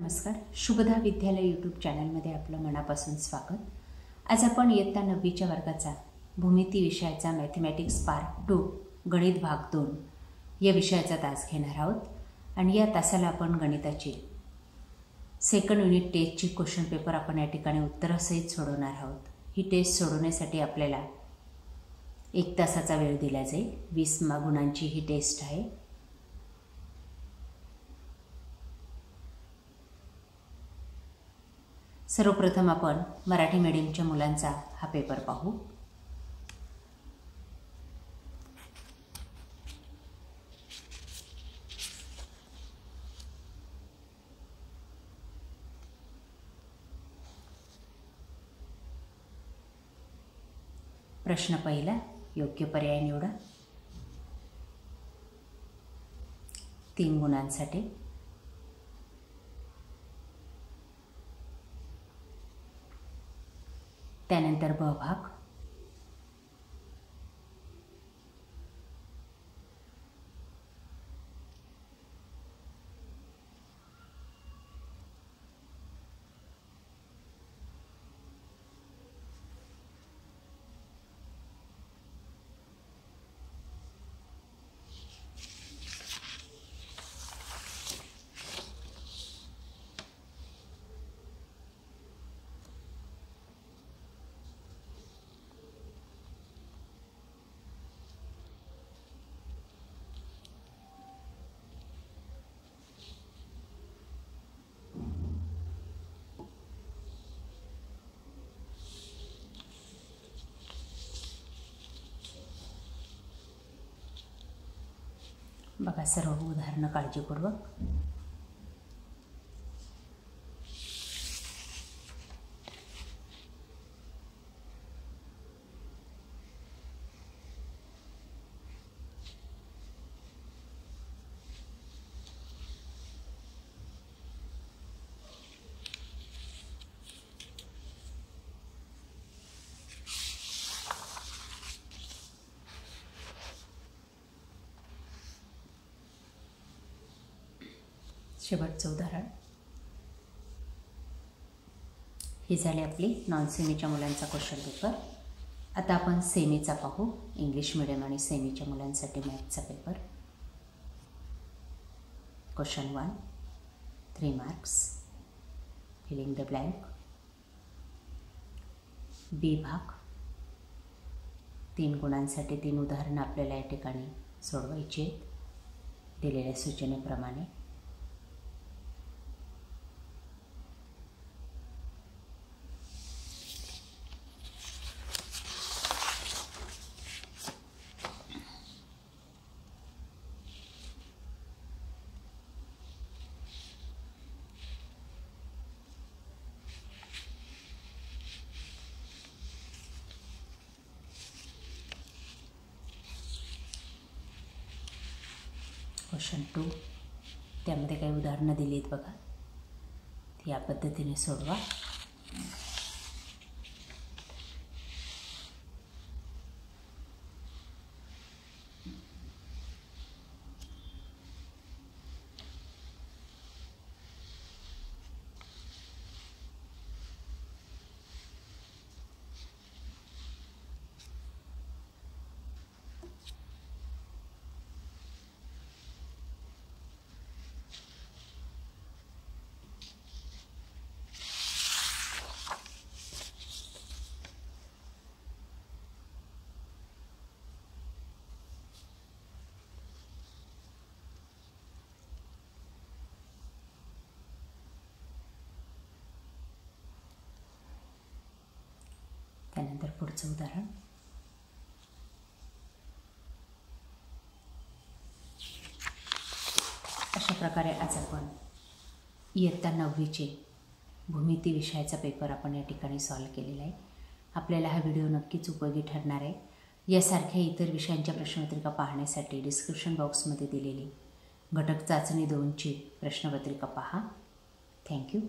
नमस्कार, शुभदा विद्यालय यूट्यूब चॅनलमध्ये आपलं मनापासून स्वागत। आज आपण इयत्ता 9वीच्या वर्गाचा भूमिती विषयाचा मॅथमॅटिक्स पार्ट 2 गणित भाग 2 या विषयाचा तास घेणार आहोत आणि या तासाला आपण गणिताची सेकंड युनिट टेस्टची क्वेश्चन पेपर आपण या ठिकाणी उत्तरासहित सोडवणार आहोत। ही टेस्ट सोडवण्यासाठी आपल्याला 1 तासाचा वेळ दिला जाईल। 20 गुणांची ही टेस्ट आहे। सर्वप्रथम आपण मराठी मीडियमच्या मुलांचा हा पेपर पाहू। प्रश्न पहिला, योग्य पर्याय निवडा। 3 गुणांसाठी त्यानंतर ब भाग, बघा सर्व उदाहरणं काळजीपूर्वक। शेवटचं उदाहरण हे झाले आपली नॉन सेमीच्या मुलांचा क्वेश्चन पेपर। आता आपण सेमीचा पाहू, इंग्लिश मीडियम आणि सेमीच्या मुलांसाठी मॅथचा paper. Question 1, 3 marks, filling the blank. B भाग, 3 गुणांसाठी 3 उदाहरणं आपल्याला या ठिकाणी सोडवायची आहेत दिलेल्या सूचनेप्रमाणे। क्वेश्चन 2, त्यामध्ये काही उदाहरणं दिली आहेत बघा, ती या पद्धतीने सोडवा। त्यानंतर पुढचं उदाहरण, अशा प्रकारे आज आपण इयत्ता 9वीचे भूमिती विषयाचा पेपर आपण या ठिकाणी सॉल्व केलेला आहे। आपल्याला हा व्हिडिओ नक्कीच उपयोगी ठरणार आहे। यासारख्या इतर विषयांच्या प्रश्नपत्रिका पाहण्यासाठी डिस्क्रिप्शन बॉक्समध्ये दिलेली घटक चाचणी 2ची प्रश्नपत्रिका पहा। थँक्यू।